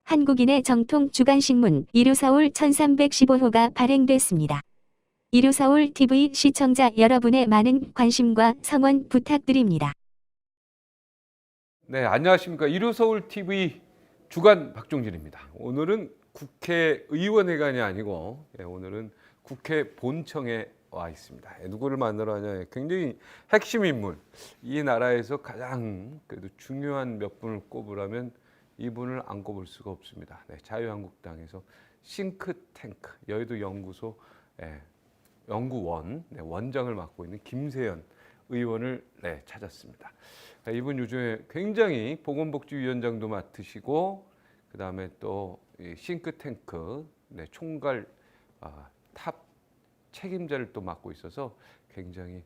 한국인의 정통 주간신문 이루서울 1315호가 발행됐습니다. 이루서울 TV 시청자 여러분의 많은 관심과 성원 부탁드립니다. 네, 안녕하십니까. 이루서울 TV 주간 박종진입니다. 오늘은 국회의원회관이 아니고 오늘은 국회 본청에 와 있습니다. 누구를 만나러 하냐? 굉장히 핵심 인물. 이 나라에서 가장 그래도 중요한 몇 분을 꼽으라면 이분을 안 꼽을 수가 없습니다. 네, 자유한국당에서 싱크탱크 여의도 연구소 연구원 원장을 맡고 있는 김세연 의원을 찾았습니다. 이분 요즘에 굉장히 보건복지위원장도 맡으시고 그다음에 또 싱크탱크 총괄 탑 책임자를 또 맡고 있어서 굉장히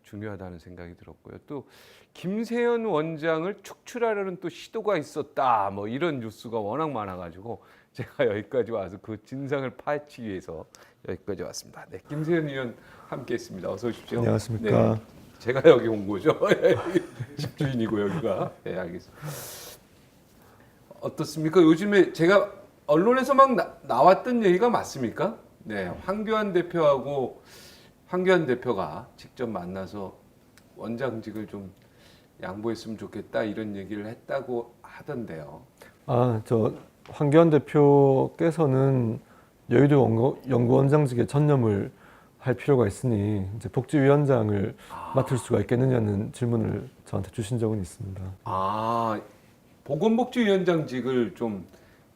중요하다는 생각이 들었고요. 또 김세연 원장을 축출하려는 또 시도가 있었다. 뭐 이런 뉴스가 워낙 많아가지고 제가 여기까지 와서 그 진상을 파헤치기 위해서 여기까지 왔습니다. 네, 김세연 의원 함께했습니다. 어서 오십시오. 안녕하십니까. 네, 제가 여기 온 거죠. 집주인이고 여기가. 네, 알겠습니다. 어떻습니까? 요즘에 제가 언론에서 막 나왔던 얘기가 맞습니까? 네, 황교안 대표가 직접 만나서 원장직을 좀 양보했으면 좋겠다 이런 얘기를 했다고 하던데요. 저 황교안 대표께서는 여의도 연구원장직에 전념을 할 필요가 있으니 이제 복지위원장을 맡을 수가 있겠느냐는 질문을 저한테 주신 적은 있습니다. 보건복지위원장직을 좀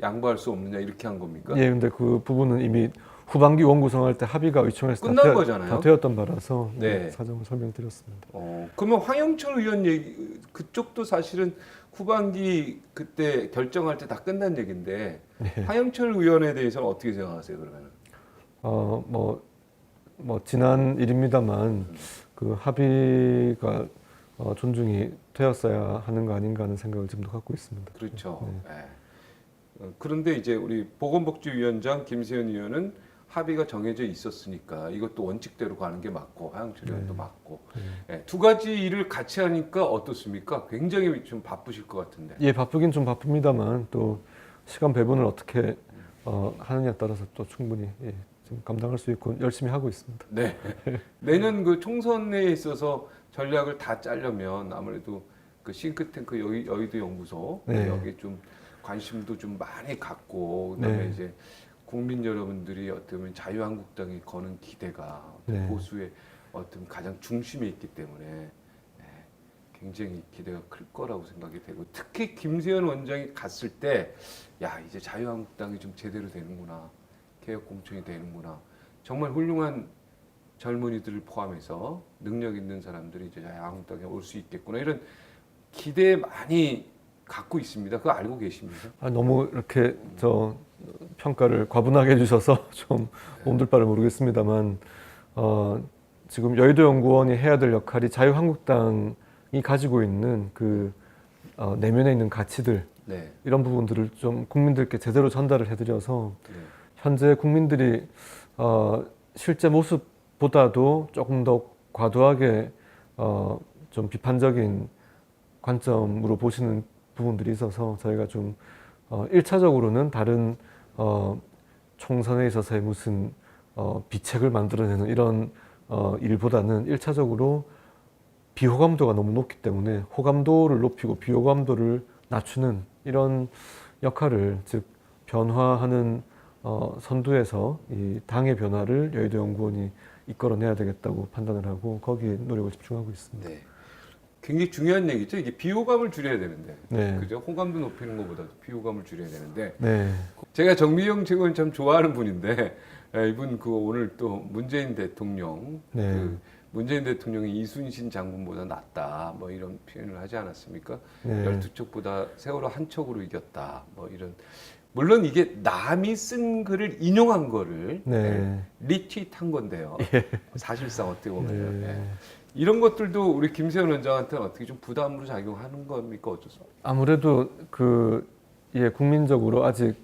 양보할 수 없느냐 이렇게 한 겁니까? 예, 근데 그 부분은 이미 후반기 원구성할 때 합의가 의총에서 끝난 거잖아요. 다 되었던 바라서 네. 사정을 설명드렸습니다. 그러면 황영철 의원 얘기 그쪽도 사실은 후반기 그때 결정할 때 다 끝난 얘기인데 황영철 의원에 대해서는 어떻게 생각하세요 그러면? 지난 일입니다만 그 합의가 존중이 되었어야 하는 거 아닌가 하는 생각을 지금도 갖고 있습니다. 그렇죠. 네. 그런데 이제 우리 보건복지위원장 김세연 의원은 합의가 정해져 있었으니까 이것도 원칙대로 가는 게 맞고 황영철 의원도 맞고 두 가지 일을 같이 하니까 어떻습니까? 굉장히 좀 바쁘실 것 같은데. 예, 바쁘긴 좀 바쁩니다만 또 시간 배분을 어떻게 하느냐에 따라서 또 충분히 좀 감당할 수 있고 열심히 하고 있습니다. 네. 내년 그 총선에 있어서 전략을 다 짜려면 아무래도 그 싱크탱크 여의도 연구소 여기 좀 관심도 좀 많이 갖고 그다음에 이제 국민 여러분들이 어떻게 보면 자유한국당이 거는 기대가 보수의 어떤 가장 중심에 있기 때문에 굉장히 기대가 클 거라고 생각이 되고 특히 김세연 원장이 갔을 때 야 이제 자유한국당이 좀 제대로 되는구나 개혁 공천이 되는구나 정말 훌륭한 젊은이들을 포함해서 능력 있는 사람들이 이제 자유한국당에 올 수 있겠구나 이런 기대 많이 갖고 있습니다. 그거 알고 계십니까? 너무 이렇게 저 평가를 과분하게 해주셔서 좀 몸둘 바를 모르겠습니다만 지금 여의도 연구원이 해야 될 역할이 자유한국당이 가지고 있는 그 내면에 있는 가치들 이런 부분들을 좀 국민들께 제대로 전달을 해드려서 현재 국민들이 실제 모습보다도 조금 더 과도하게 좀 비판적인 관점으로 보시는 부분들이 있어서 저희가 좀 1차적으로는 다른 총선에 있어서의 무슨 비책을 만들어내는 이런 일보다는 1차적으로 비호감도가 너무 높기 때문에 호감도를 높이고 비호감도를 낮추는 이런 역할을 즉 변화하는 선두에서 이 당의 변화를 여의도 연구원이 이끌어내야 되겠다고 판단을 하고 거기에 노력을 집중하고 있습니다. 네. 굉장히 중요한 얘기죠. 이게 비호감을 줄여야 되는데, 그죠? 호감도 높이는 것보다도 비호감을 줄여야 되는데. 제가 정미영 최고는 참 좋아하는 분인데 이분 그 오늘 또 문재인 대통령, 그 문재인 대통령이 이순신 장군보다 낫다, 뭐 이런 표현을 하지 않았습니까? 12척보다 세월호 한 척으로 이겼다, 뭐 이런. 물론 이게 남이 쓴 글을 인용한 거를 리트윗한 건데요. 사실상 어떻게 보면. 이런 것들도 우리 김세연 원장한테는 어떻게 좀 부담으로 작용하는 겁니까? 어쩌습니까? 아무래도 국민적으로 아직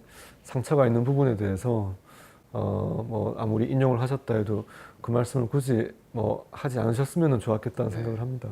상처가 있는 부분에 대해서 아무리 인용을 하셨다 해도 그 말씀을 굳이 하지 않으셨으면 좋았겠다는 생각을 합니다.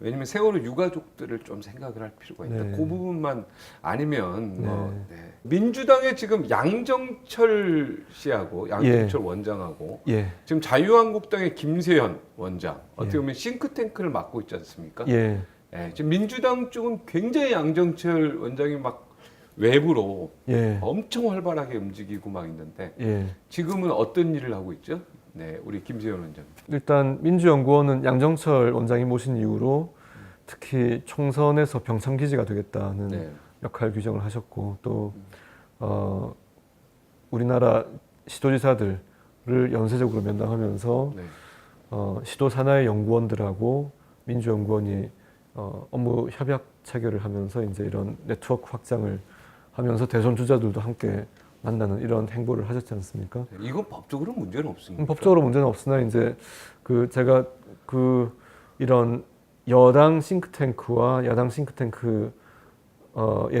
왜냐면 세월호 유가족들을 좀 생각을 할 필요가 있다. 네. 그 부분만 아니면 뭐, 네. 네. 민주당의 지금 양정철 씨하고 양정철 원장하고 예. 지금 자유한국당의 김세현 원장 어떻게 예. 보면 싱크탱크를 맡고 있지 않습니까? 예. 예, 지금 민주당 쪽은 굉장히 양정철 원장이 막 외부로 예. 엄청 활발하게 움직이고 막 있는데 예. 지금은 어떤 일을 하고 있죠? 네, 우리 김세현 원장. 일단 민주연구원은 양정철 원장이 모신 이후로 특히 총선에서 병참기지가 되겠다는 네. 역할 규정을 하셨고 또 우리나라 시도지사들을 연쇄적으로 면담하면서 네. 시도 산하의 연구원들하고 민주연구원이 업무 협약 체결을 하면서 이제 이런 네트워크 확장을 하면서 대선 주자들도 함께 만나는 이런 행보를 하셨지 않습니까? 이건 법적으로 문제는 없습니다. 법적으로 문제는 없으나 이제 제가 이런 여당 싱크탱크와 야당 싱크탱크에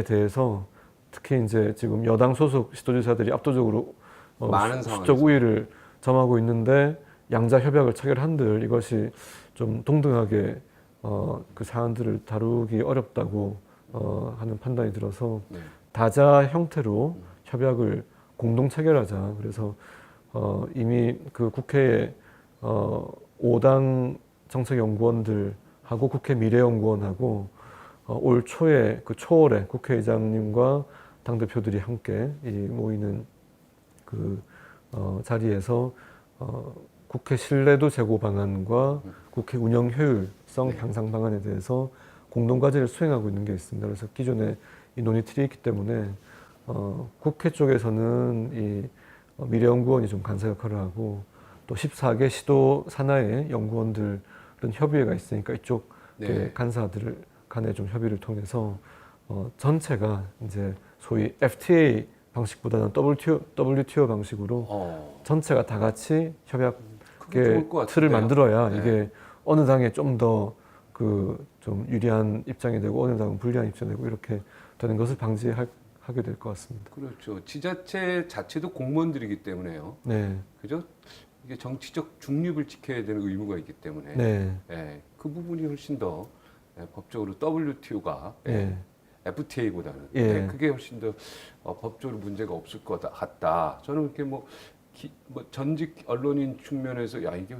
대해서 특히 이제 지금 여당 소속 시도지사들이 압도적으로 많은 수적 상황에서. 우위를 점하고 있는데 양자 협약을 체결한들 이것이 좀 동등하게 그 사안들을 다루기 어렵다고 하는 판단이 들어서 네. 다자 형태로 협약을 공동 체결하자. 그래서 이미 그 국회에 5당 정책연구원들하고 국회 미래연구원하고 올 초에 그 초월에 국회의장님과 당 대표들이 함께 이 모이는 그 자리에서 국회 신뢰도 제고 방안과 국회 운영 효율성 향상 방안에 대해서 공동 과제를 수행하고 있는 게 있습니다. 그래서 기존에 이 논의틀이 있기 때문에 국회 쪽에서는 이 미래연구원이 좀 간사 역할을 하고 또 14개 시도 산하의 연구원들은 협의회가 있으니까 이쪽 네. 간사들 간에 좀 협의를 통해서 전체가 이제 소위 FTA 방식보다는 WTO 방식으로 전체가 다 같이 협약의 그게 좋을 것 틀을 같은데요. 만들어야 네. 이게 어느 당에 좀 더 좀 유리한 입장이 되고 어느 당은 불리한 입장이 되고 이렇게 되는 것을 방지하게 될 것 같습니다. 그렇죠. 지자체 자체도 공무원들이기 때문에요. 네, 그죠? 이게 정치적 중립을 지켜야 되는 의무가 있기 때문에 네, 예, 그 부분이 훨씬 더 법적으로 WTO가 예, FTA보다는 예. 그게 훨씬 더 법적으로 문제가 없을 것 같다. 저는 이렇게 뭐 전직 언론인 측면에서 야 이게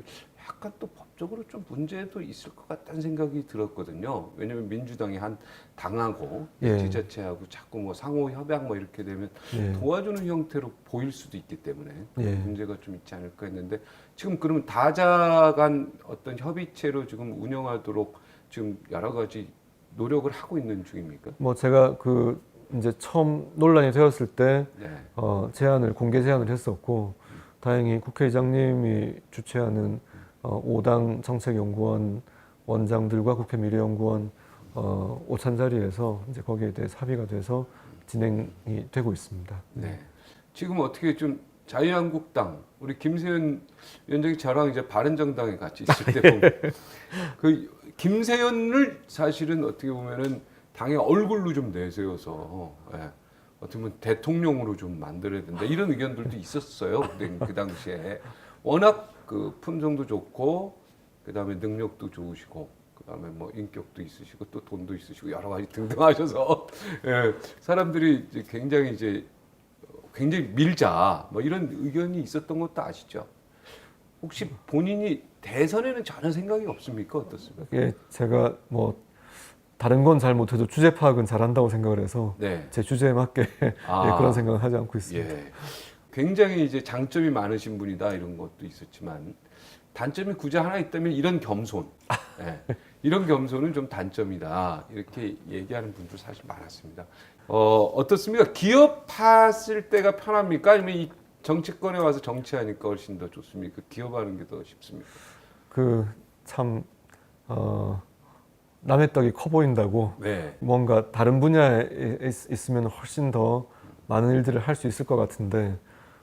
약간 또 법적으로 좀 문제도 있을 것 같다는 생각이 들었거든요. 왜냐하면 민주당이 한 당하고 예. 지자체하고 자꾸 뭐 상호 협약 뭐 이렇게 되면 예. 도와주는 형태로 보일 수도 있기 때문에 예. 문제가 좀 있지 않을까 했는데 지금 그러면 다자 간 어떤 협의체로 지금 운영하도록 지금 여러 가지 노력을 하고 있는 중입니까? 뭐 제가 이제 처음 논란이 되었을 때 네. 공개 제안을 했었고 다행히 국회의장님이 주최하는 5당 정책연구원 원장들과 국회 미래연구원 오찬 자리에서 이제 거기에 대해서 합의가 돼서 진행이 되고 있습니다. 네. 지금 어떻게 좀 자유한국당 우리 김세현 위원장이 저랑 이제 바른정당에 같이 있을 때 보면 그 김세현을 사실은 어떻게 보면은 당의 얼굴로 좀 내세워서 어떻게 보면 대통령으로 좀 만들어야 된다 이런 의견들도 있었어요. 그 당시에 워낙 그 품성도 좋고 그다음에 능력도 좋으시고 그다음에 뭐 인격도 있으시고 또 돈도 있으시고 여러 가지 등등하셔서 사람들이 이제 굉장히 밀자 뭐 이런 의견이 있었던 것도 아시죠? 혹시 본인이 대선에는 전혀 생각이 없습니까? 어떻습니까? 예, 제가 뭐 다른 건 잘 못해도 주제 파악은 잘한다고 생각을 해서 네. 제 주제에 맞게 그런 생각은 하지 않고 있습니다. 예. 굉장히 이제 장점이 많으신 분이다 이런 것도 있었지만 단점이 굳이 하나 있다면 이런 겸손. 이런 겸손은 좀 단점이다. 이렇게 얘기하는 분도 사실 많았습니다. 어떻습니까? 기업하실 때가 편합니까? 아니면 이 정치권에 와서 정치하니까 훨씬 더 좋습니까? 기업하는 게 더 쉽습니까? 참 남의 떡이 커 보인다고 네. 뭔가 다른 분야에 있으면 훨씬 더 많은 일들을 할 수 있을 것 같은데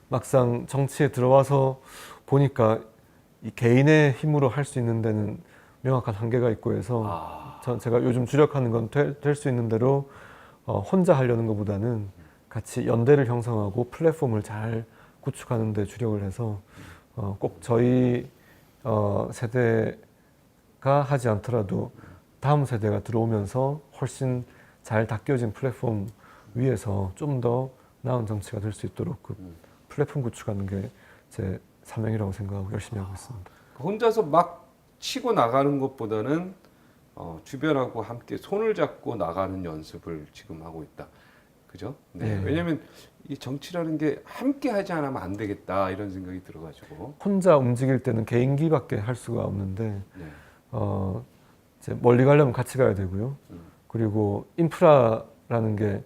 막상 정치에 들어와서 보니까 이 개인의 힘으로 할 수 있는 데는 명확한 한계가 있고 해서 제가 요즘 주력하는 건 될 수 있는 대로 혼자 하려는 것보다는 같이 연대를 형성하고 플랫폼을 잘 구축하는 데 주력을 해서 꼭 저희 세대가 하지 않더라도 다음 세대가 들어오면서 훨씬 잘 닦여진 플랫폼 위에서 좀 더 나은 정치가 될 수 있도록 그 플랫폼 구축하는 게 제 사명이라고 생각하고 열심히 하고 있습니다. 혼자서 막 치고 나가는 것보다는 주변하고 함께 손을 잡고 나가는 연습을 지금 하고 있다. 그죠? 네. 네. 왜냐하면 이 정치라는 게 함께 하지 않으면 안 되겠다 이런 생각이 들어가지고. 혼자 움직일 때는 개인기밖에 할 수가 없는데 네. 이제 멀리 가려면 같이 가야 되고요. 그리고 인프라라는 게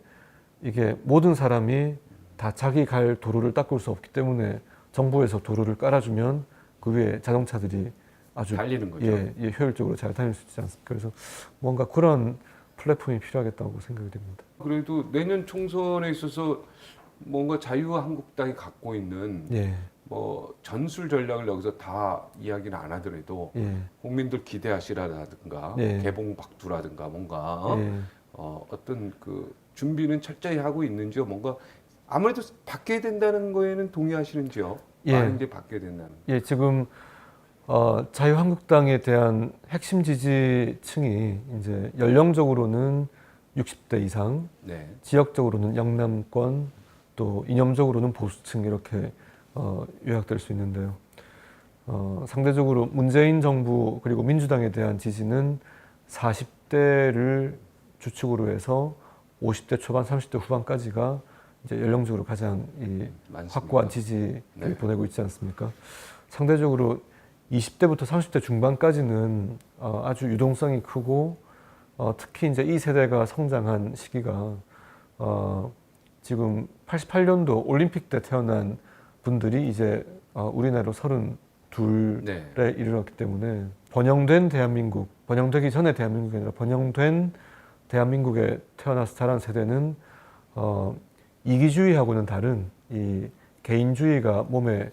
이게 모든 사람이 다 자기 갈 도로를 닦을 수 없기 때문에 정부에서 도로를 깔아주면 그 위에 자동차들이 아주 달리는 거죠. 효율적으로 잘 다닐 수 있지 않습니까? 그래서 뭔가 그런 플랫폼이 필요하겠다고 생각이 됩니다. 그래도 내년 총선에 있어서 뭔가 자유한국당이 갖고 있는 예, 뭐 전술 전략을 여기서 다 이야기는 안 하더라도 예, 국민들 기대하시라든가 예. 개봉 박두라든가 뭔가 예. 어떤 그 준비는 철저히 하고 있는지요. 뭔가 아무래도 바뀌어야 된다는 거에는 동의하시는지요? 예. 많은 게 바뀌어야 된다는. 예, 지금 자유한국당에 대한 핵심 지지층이 이제 연령적으로는 60대 이상, 네. 지역적으로는 영남권, 또 이념적으로는 보수층 이렇게 요약될 수 있는데요. 상대적으로 문재인 정부 그리고 민주당에 대한 지지는 40대를 주축으로 해서 50대 초반, 30대 후반까지가 이제 연령적으로 가장 이 많습니다. 확고한 지지를 네. 보내고 있지 않습니까? 상대적으로 20대부터 30대 중반까지는 아주 유동성이 크고 특히 이제 이 세대가 성장한 시기가 지금 88년도 올림픽 때 태어난 분들이 이제 우리나라로 32에 네. 이르렀기 때문에 번영된 대한민국, 번영되기 전에 대한민국이 아니라 번영된 대한민국에 태어나서 자란 세대는 이기주의하고는 다른 이 개인주의가 몸에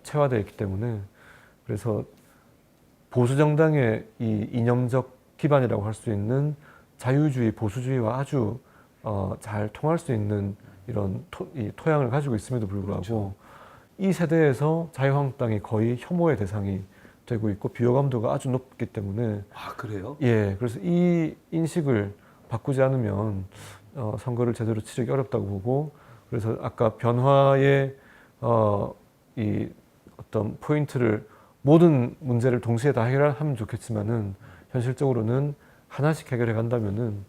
체화되어 있기 때문에 그래서 보수 정당의 이 이념적 기반이라고 할 수 있는 자유주의, 보수주의와 아주 잘 통할 수 있는 이런 이 토양을 가지고 있음에도 불구하고 그렇죠. 이 세대에서 자유한국당이 거의 혐오의 대상이 되고 있고 비호감도가 아주 높기 때문에 아 그래요? 예, 그래서 이 인식을 바꾸지 않으면 선거를 제대로 치르기 어렵다고 보고 그래서 아까 변화의 이 어떤 포인트를 모든 문제를 동시에 다 해결하면 좋겠지만은 현실적으로는 하나씩 해결해 간다면은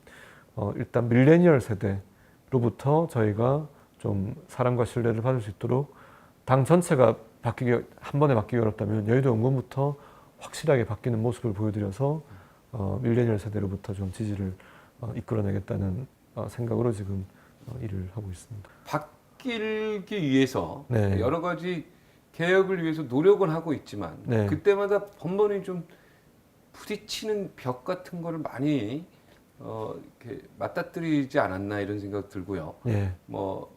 일단 밀레니얼 세대로부터 저희가 좀 사랑과 신뢰를 받을 수 있도록 당 전체가 한 번에 바뀌기 어렵다면 여의도 연구원부터 확실하게 바뀌는 모습을 보여드려서 밀레니얼 세대로부터 좀 지지를 이끌어내겠다는 생각으로 지금 일을 하고 있습니다. 바뀌기 위해서 네. 여러 가지 개혁을 위해서 노력은 하고 있지만 네. 그때마다 번번이 좀 부딪히는 벽 같은 거를 많이 이렇게 맞닥뜨리지 않았나 이런 생각 들고요. 예. 뭐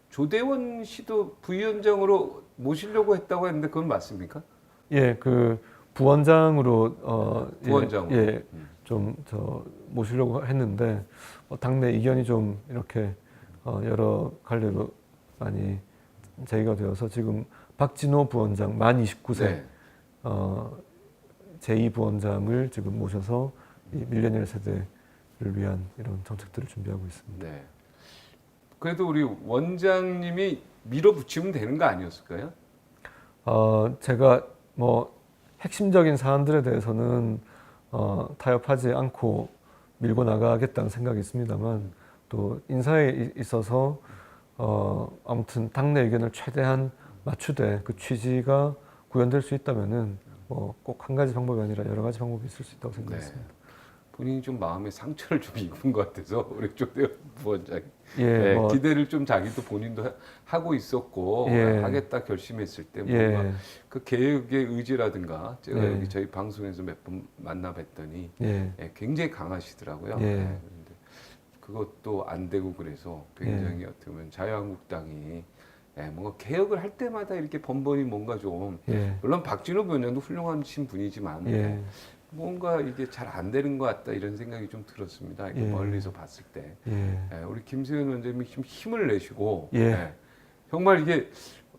조대원 씨도 부위원장으로 모시려고 했다고 했는데 그건 맞습니까? 예, 그 부원장으로 부원장으로. 예, 좀 모시려고 했는데 당내 이견이 좀 이렇게 여러 갈래로 많이 제기가 되어서 지금 박진호 부원장 만 29세 네. 제2부원장을 지금 모셔서 이 밀레니얼 세대를 위한 이런 정책들을 준비하고 있습니다. 네. 그래도 우리 원장님이 밀어붙이면 되는 거 아니었을까요? 제가 뭐 핵심적인 사안들에 대해서는 타협하지 않고 밀고 나가겠다는 생각이 있습니다만 또 인사에 있어서 아무튼 당내 의견을 최대한 맞추되 그 취지가 구현될 수 있다면은 뭐 꼭 한 가지 방법이 아니라 여러 가지 방법이 있을 수 있다고 생각했습니다. 본인이 좀 마음에 상처를 좀 입은 것 같아서 우리 조대원 부원장이 예, 네, 뭐, 기대를 좀 자기도 본인도 하고 있었고 예. 하겠다 결심했을 때 뭔가 예, 그 개혁의 의지라든가 제가 네. 여기 저희 방송에서 몇 번 만나 뵀더니 예, 굉장히 강하시더라고요. 예. 그런데 그것도 안 되고 그래서 굉장히 어떻게 보면 자유한국당이 뭔가 개혁을 할 때마다 이렇게 번번이 뭔가 좀 예, 물론 박진호 위원장도 훌륭하신 분이지만 예, 뭔가 이게 잘 안 되는 것 같다 이런 생각이 좀 들었습니다. 이렇게 예. 멀리서 봤을 때 예, 우리 김세현 원장님이 좀 힘을 내시고 예. 정말 이게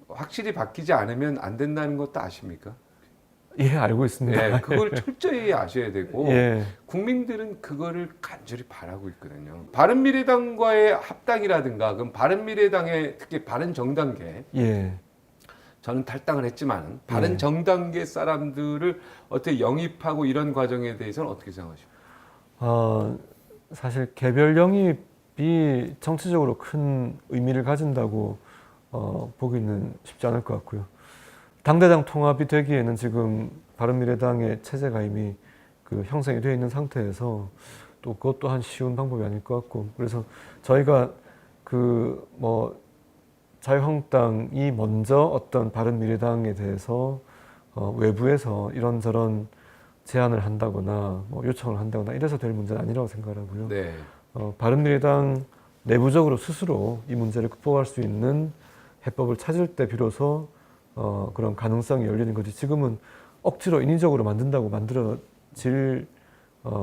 확실히 바뀌지 않으면 안 된다는 것도 아십니까? 예, 알고 있습니다. 예, 그걸 철저히 아셔야 되고 예, 국민들은 그거를 간절히 바라고 있거든요. 바른미래당과의 합당이라든가 그럼 바른미래당의 특히 바른정당계 예. 저는 탈당을 했지만 바른정당계 사람들을 어떻게 영입하고 이런 과정에 대해서는 어떻게 생각하십니까? 사실 개별 영입이 정치적으로 큰 의미를 가진다고 보기는 쉽지 않을 것 같고요. 당대당 통합이 되기에는 지금 바른미래당의 체제가 이미 그 형성이 되어 있는 상태에서 또 그것 또한 쉬운 방법이 아닐 것 같고, 그래서 저희가 그 뭐 자유한국당이 먼저 어떤 바른미래당에 대해서 외부에서 이런저런 제안을 한다거나 뭐 요청을 한다거나 이래서 될 문제는 아니라고 생각하고요. 네. 바른미래당 내부적으로 스스로 이 문제를 극복할 수 있는 해법을 찾을 때 비로소 그런 가능성이 열리는 거지, 지금은 억지로 인위적으로 만든다고 만들어질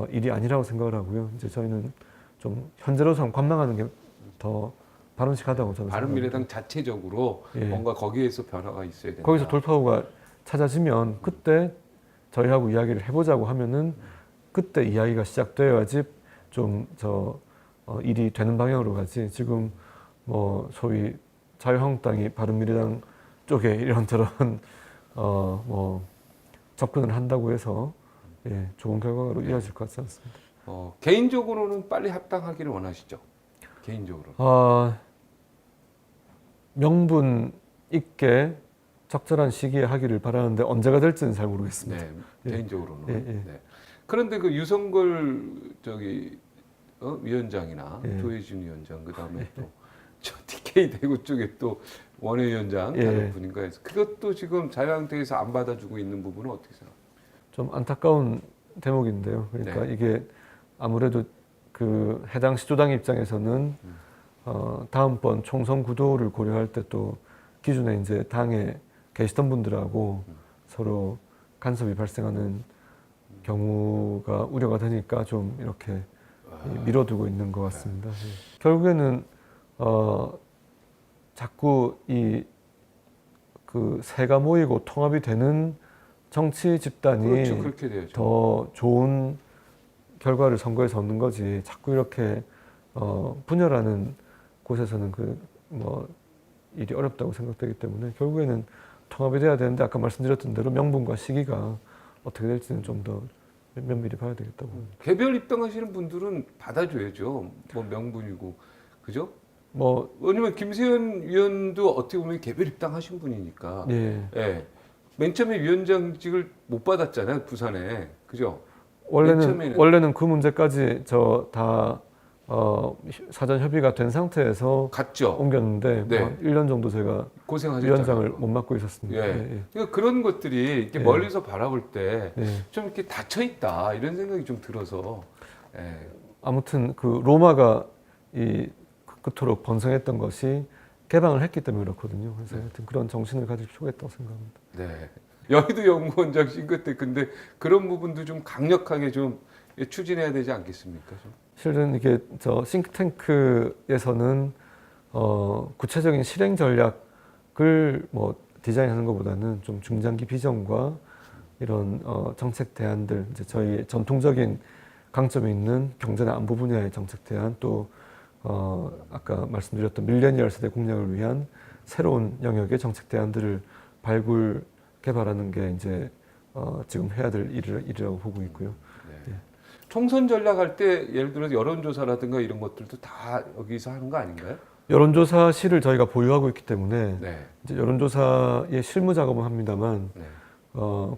일이 아니라고 생각을 하고요. 이제 저희는 좀 현재로서는 관망하는 게 더 바람직하다고 저는 바른미래당 생각합니다. 자체적으로 예. 뭔가 거기에서 변화가 있어야 된다. 거기서 돌파구가 찾아지면 그때 저희하고 이야기를 해보자고 하면은 그때 이야기가 시작되어야지 좀 일이 되는 방향으로 가지, 지금 뭐 소위 자유한국당이 바른미래당 쪽에 이런저런 뭐 접근을 한다고 해서 예, 좋은 결과로 이어질 것 같지 않습니다. 개인적으로는 빨리 합당하기를 원하시죠? 개인적으로. 명분 있게 적절한 시기에 하기를 바라는데 언제가 될지는 잘 모르겠습니다. 네, 예. 개인적으로는. 예, 예. 네. 그런데 그 유성걸 위원장이나 예. 조혜진 위원장 그다음에 또 저 TK 대구 쪽에 또 원외위원장 예. 다른 분인가 해서 그것도 지금 자유한국당에서 안 받아주고 있는 부분은 어떻게 생각하세요? 좀 안타까운 대목인데요. 그러니까 네. 이게 아무래도 그 해당 시조당 입장에서는 다음번 총선 구도를 고려할 때 또 기존에 이제 당에 계시던 분들하고 서로 간섭이 발생하는 경우가 우려가 되니까 좀 이렇게 밀어두고 있는 것 같습니다. 예. 결국에는 자꾸 그 세가 모이고 통합이 되는 정치 집단이 그렇죠, 그렇게 돼야죠. 더 좋은 결과를 선거에서 얻는 거지, 자꾸 이렇게 분열하는 곳에서는 일이 어렵다고 생각되기 때문에 결국에는 통합이 돼야 되는데, 아까 말씀드렸던 대로 명분과 시기가 어떻게 될지는 좀 더 면밀히 봐야 되겠다고 봅니다. 개별 입당하시는 분들은 받아줘야죠. 뭐 명분이고, 그죠? 뭐 왜냐면 김세현 위원도 어떻게 보면 개별 입당하신 분이니까. 예. 예. 맨 처음에 위원장직을 못 받았잖아요, 부산에. 그죠? 맨 처음에는. 원래는 그 문제까지 다 사전 협의가 된 상태에서 갔죠. 옮겼는데 네. 한 1년 정도 제가 고생하셨잖아요. 위원장을 못 맡고 있었습니다. 예. 예, 예. 그러니까 그런 것들이 이렇게 예. 멀리서 바라볼 때 좀 예. 이렇게 닫혀 있다 이런 생각이 좀 들어서. 예. 아무튼 그 로마가 그토록 번성했던 것이 개방을 했기 때문에 그렇거든요. 그래서 하여튼 그런 정신을 가질 필요가 있다고 생각합니다. 네. 여의도 연구원장 싱크대 근데 그런 부분도 좀 강력하게 좀 추진해야 되지 않겠습니까? 좀. 실은 이게 싱크탱크에서는 구체적인 실행 전략을 뭐 디자인하는 것보다는 좀 중장기 비전과 이런 정책 대안들, 이제 저희 전통적인 강점이 있는 경제나 안보 분야의 정책 대안, 또 아까 말씀드렸던 밀레니얼 세대 공략을 위한 새로운 영역의 정책 대안들을 발굴 개발하는 게 이제 지금 해야 될 일이라고 보고 있고요. 네. 총선 전략할 때 예를 들어서 여론조사라든가 이런 것들도 다 여기서 하는 거 아닌가요? 여론조사실을 저희가 보유하고 있기 때문에 네. 이제 여론조사의 실무 작업은 합니다만 네.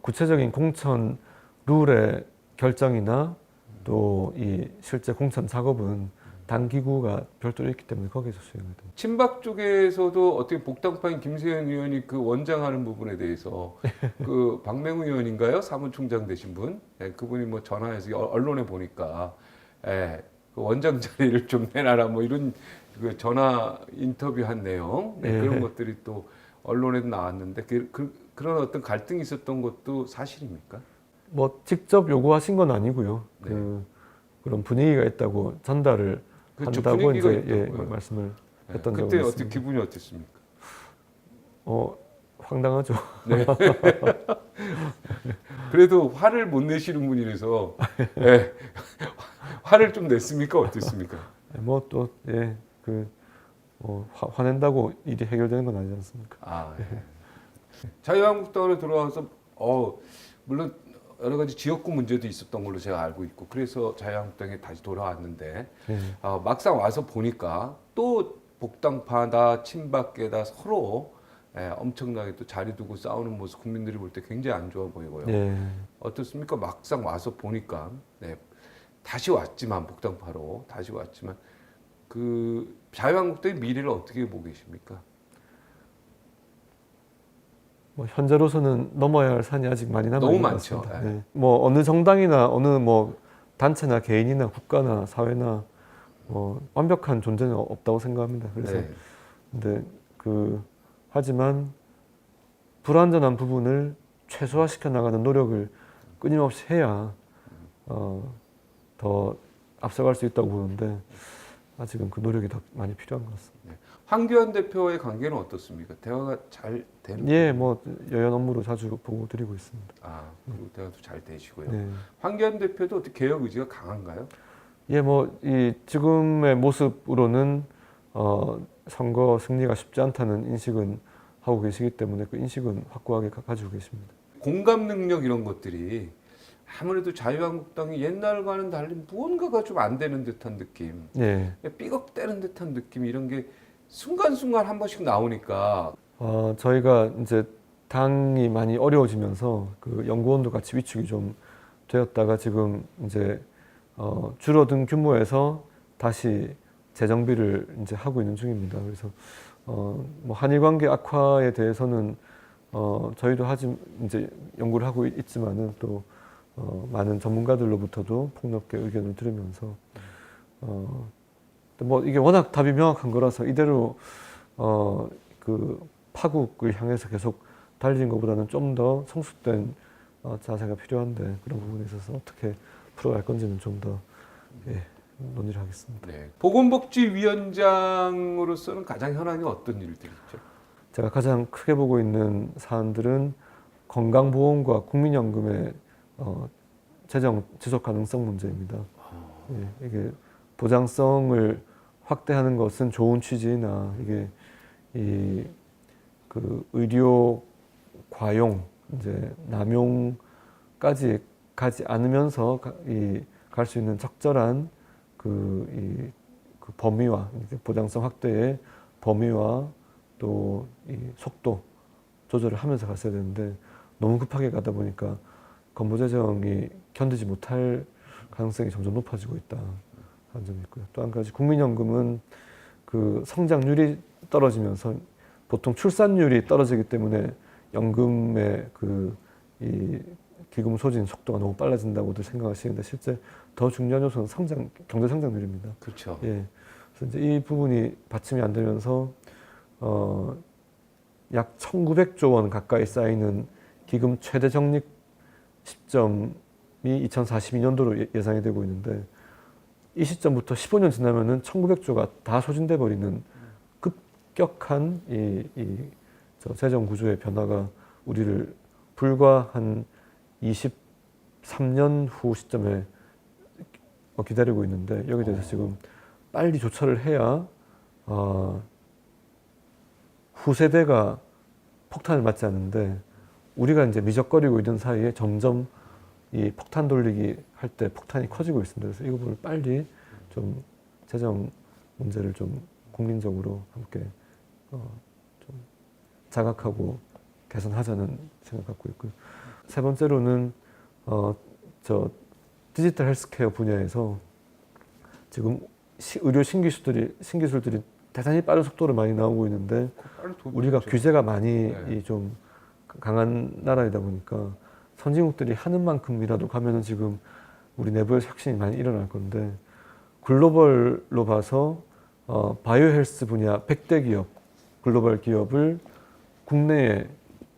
구체적인 공천 룰의 결정이나 또 이 실제 공천 작업은 당 기구가 별도로 있기 때문에 거기서 수행을 됩니다. 친박 쪽에서도 어떻게 복당파인 김세현 의원이 그 원장하는 부분에 대해서 그 박맹우 의원인가요? 사무총장 되신 분? 예, 그분이 뭐 전화해서 언론에 보니까 예, 그 원장 자리를 좀 내놔라 뭐 이런 그 전화 인터뷰한 내용 네, 그런 것들이 또 언론에도 나왔는데 그런 어떤 갈등이 있었던 것도 사실입니까? 뭐 직접 요구하신 건 아니고요. 네. 그런 분위기가 있다고 전달을 그렇죠. 한다고 분위기가 이제 있다고요. 말씀을 예, 했던 적은 그때 있습니다. 어떻게 기분이 어땠습니까? 황당하죠. 네. 그래도 화를 못 내시는 분이라서 예. 화를 좀 냈습니까? 어땠습니까? 뭐 또 예, 화낸다고 일이 해결되는 건 아니지 않습니까? 아, 예. 자유한국당으로 들어와서 물론 여러 가지 지역구 문제도 있었던 걸로 제가 알고 있고 그래서 자유한국당에 다시 돌아왔는데 예. 막상 와서 보니까 또 복당파다 친박계다 서로 엄청나게 또 자리 두고 싸우는 모습 국민들이 볼 때 굉장히 안 좋아 보이고요. 예. 어떻습니까? 막상 와서 보니까 다시 왔지만 복당파로 다시 왔지만 그 자유한국당의 미래를 어떻게 보고 계십니까? 뭐 현재로서는 넘어야 할 산이 아직 많이 남아 너무 있는 것 많죠. 같습니다. 예. 예. 뭐 어느 정당이나 어느 뭐 단체나 개인이나 국가나 사회나 뭐 완벽한 존재는 없다고 생각합니다. 그래서 네. 근데 하지만 불완전한 부분을 최소화시켜 나가는 노력을 끊임없이 해야 더 앞서갈 수 있다고 보는데 아직은 그 노력이 더 많이 필요한 것 같습니다. 황교안 대표의 관계는 어떻습니까? 대화가 잘 되는? 예, 뭐 여연 업무로 자주 보고 드리고 있습니다. 그리고 대화도 잘 되시고요. 네. 황교안 대표도 어떻게 개혁 의지가 강한가요? 예, 뭐 이 지금의 모습으로는 선거 승리가 쉽지 않다는 인식은 하고 계시기 때문에 그 인식은 확고하게 가지고 계십니다. 공감 능력 이런 것들이 아무래도 자유한국당이 옛날과는 달리 무언가가 좀 안 되는 듯한 느낌, 예. 삐걱대는 듯한 느낌 이런 게 순간순간 한 번씩 나오니까 저희가 이제 당이 많이 어려워지면서 그 연구원도 같이 위축이 좀 되었다가 지금 이제 줄어든 규모에서 다시 재정비를 이제 하고 있는 중입니다. 그래서 뭐 한일 관계 악화에 대해서는 저희도 이제 연구를 하고 있지만은 또 많은 전문가들로부터도 폭넓게 의견을 들으면서 뭐 이게 워낙 답이 명확한 거라서 이대로 그 파국을 향해서 계속 달리는 것보다는 좀 더 성숙된 자세가 필요한데 그런 부분에 있어서 어떻게 풀어갈 건지는 좀 더 논의를 하겠습니다. 네. 보건복지위원장으로서는 가장 현안이 어떤 일들이 있죠? 제가 가장 크게 보고 있는 사안들은 건강보험과 국민연금의 재정 지속 가능성 문제입니다. 예, 이게 보장성을 확대하는 것은 좋은 취지나 이게 그 의료 과용 이제 남용까지 가지 않으면서 갈 수 있는 적절한 그 범위와 보장성 확대의 범위와 또 이 속도 조절을 하면서 갔어야 되는데 너무 급하게 가다 보니까 건보 재정이 견디지 못할 가능성이 점점 높아지고 있다 하는 점이 있고요. 또 한 가지 국민연금은 그 성장률이 떨어지면서 보통 출산율이 떨어지기 때문에 연금의 이 기금 소진 속도가 너무 빨라진다고들 생각하시는데 실제 더 중요한 요소는 경제 성장률입니다. 그렇죠. 예. 그래서 이제 이 부분이 받침이 안 되면서 약 1,900조 원 가까이 쌓이는 기금 최대 적립 시점이 2042년도로 예상이 되고 있는데 이 시점부터 15년 지나면은 1,900조가 다 소진돼 버리는 급격한 저 재정 구조의 변화가 우리를 불과 한 23년 후 시점에 기다리고 있는데 여기에 대해서 지금 빨리 조처를 해야 후세대가 폭탄을 맞지 않는데 우리가 이제 미적거리고 있는 사이에 점점 이 폭탄 돌리기 할 때 폭탄이 커지고 있습니다. 그래서 이 부분을 빨리 좀 재정 문제를 좀 국민적으로 함께 좀 자각하고 개선하자는 생각 갖고 있고요. 세 번째로는 저 디지털 헬스케어 분야에서 지금 의료 신기술들이 대단히 빠른 속도로 많이 나오고 있는데 우리가 규제가 많이 좀 강한 나라이다 보니까 선진국들이 하는 만큼이라도 가면은 지금 우리 내부에서 혁신이 많이 일어날 건데 글로벌로 봐서 바이오 헬스 분야 100대 기업, 글로벌 기업을 국내에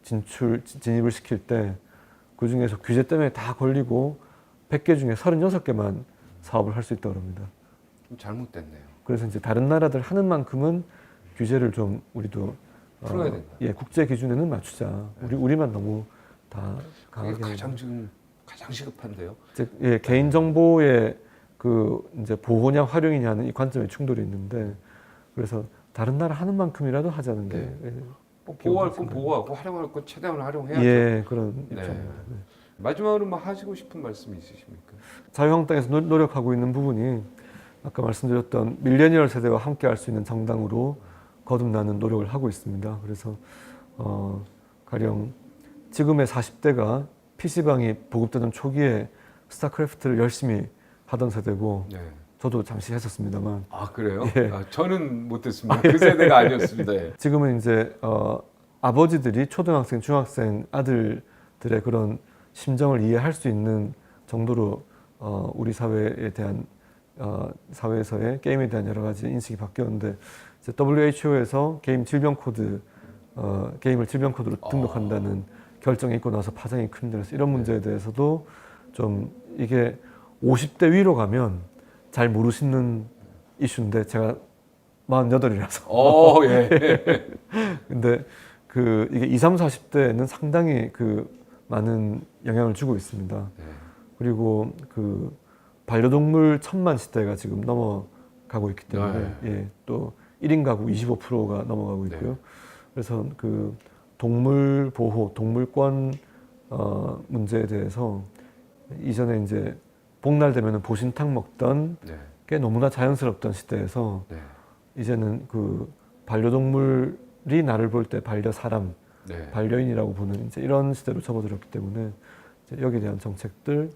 진입을 시킬 때 그 중에서 규제 때문에 다 걸리고 100개 중에 36개만 사업을 할 수 있다고 합니다. 잘못됐네요. 그래서 이제 다른 나라들 하는 만큼은 규제를 좀 우리도 풀어야 된다. 국제 기준에는 맞추자. 우리만 너무 다 그게 강하게 가장 시급한데요. 즉, 예, 개인 정보의 그 이제 보호냐 활용이냐 하는 이 관점의 충돌이 있는데 그래서 다른 나라 하는 만큼이라도 하자는 게 네. 예, 보호할 건 생각입니다. 보호하고 활용할 건 최대한 활용해야죠. 예, 그런 네. 입장입니다. 네. 마지막으로 뭐 하시고 싶은 말씀이 있으십니까? 자유한국당에서 노력하고 있는 부분이 아까 말씀드렸던 밀레니얼 세대와 함께 할 수 있는 정당으로 거듭나는 노력을 하고 있습니다. 그래서 가령 지금의 40대가 PC방이 보급되던 초기에 스타크래프트를 열심히 하던 세대고 네. 저도 잠시 했었습니다만 아 그래요? 예. 저는 못했습니다. 그 세대가 아니었습니다. 예. 지금은 이제 아버지들이 초등학생, 중학생 아들들의 그런 심정을 이해할 수 있는 정도로 우리 사회에 대한 사회에서의 게임에 대한 여러 가지 인식이 바뀌었는데 이제 WHO에서 게임 질병 코드 게임을 질병 코드로 등록한다는 결정이 있고 나서 파장이 큽니다. 그래서 이런 문제에 대해서도 좀 이게 50대 위로 가면 잘 모르시는 이슈인데 제가 48이라서 예. 근데 그 이게 20, 30, 40대는 상당히 그 많은 영향을 주고 있습니다. 네. 그리고 그 반려동물 1000만 시대가 지금 넘어가고 있기 때문에 예, 또 1인 가구 25%가 넘어가고 있고요. 네. 그래서 그 동물 보호, 동물권 문제에 대해서 이전에 이제 복날 되면은 보신탕 먹던 네. 게 너무나 자연스럽던 시대에서 네. 이제는 그 반려동물이 나를 볼 때 반려 사람, 네. 반려인이라고 보는 이제 이런 시대로 접어들었기 때문에 이제 여기에 대한 정책들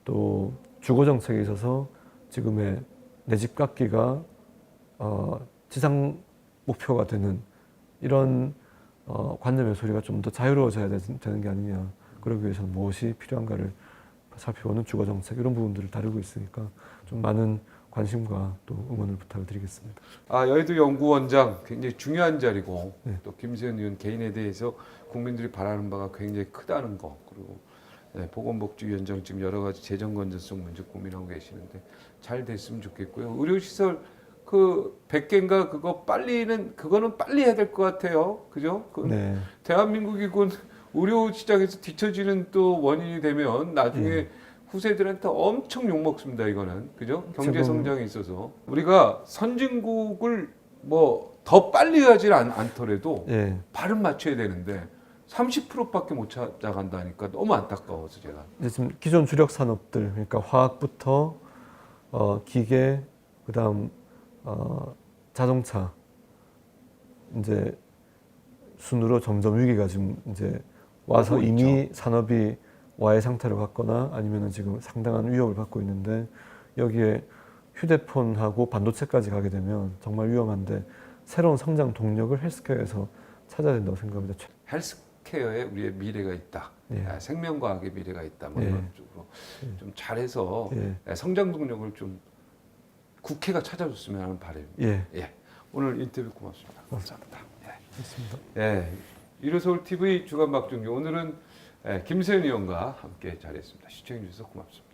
또 주거 정책에 있어서 지금의 내 집 깎기가 지상 목표가 되는 이런 관념의 소리가 좀 더 자유로워져야 되는 게 아니냐. 그러기 위해서는 무엇이 필요한가를 살펴보는 주거 정책 이런 부분들을 다루고 있으니까 좀 많은 관심과 또 응원을 부탁을 드리겠습니다. 여의도 연구원장 굉장히 중요한 자리고 네. 또 김세현 의원 개인에 대해서 국민들이 바라는 바가 굉장히 크다는 거 그리고 보건복지위원장 지금 여러 가지 재정 건전성 문제 고민하고 계시는데 잘 됐으면 좋겠고요. 의료시설 그 100개인가 그거는 빨리 해야 될 것 같아요. 그죠? 네. 대한민국이 곧 의료 시장에서 뒤처지는 또 원인이 되면 나중에 후세들한테 엄청 욕먹습니다. 이거는 그죠? 경제 성장에 있어서 우리가 선진국을 뭐 더 빨리 하지 않더라도 예. 발은 맞춰야 되는데 30%밖에 못 찾아간다니까 너무 안타까워서 제가. 이제 지금 기존 주력 산업들 그러니까 화학부터 기계 그다음 자동차 이제 순으로 점점 위기가 지금 이제 와서 오고 이미 있죠. 산업이 와해 상태로 갔거나 아니면은 지금 상당한 위협을 받고 있는데 여기에 휴대폰하고 반도체까지 가게 되면 정말 위험한데 새로운 성장 동력을 헬스케어에서 찾아야 된다고 생각합니다. 헬스케어에 우리의 미래가 있다. 예. 생명과학의 미래가 있다. 뭐 예. 이런 쪽으로 좀 잘해서 예. 성장 동력을 좀 국회가 찾아줬으면 하는 바람입니다. 예. 예. 오늘 인터뷰 고맙습니다. 감사합니다. 좋습니다. 예. 이루서울 TV 주간 박종규 오늘은 김세현 의원과 함께 자리했습니다. 시청해 주셔서 고맙습니다.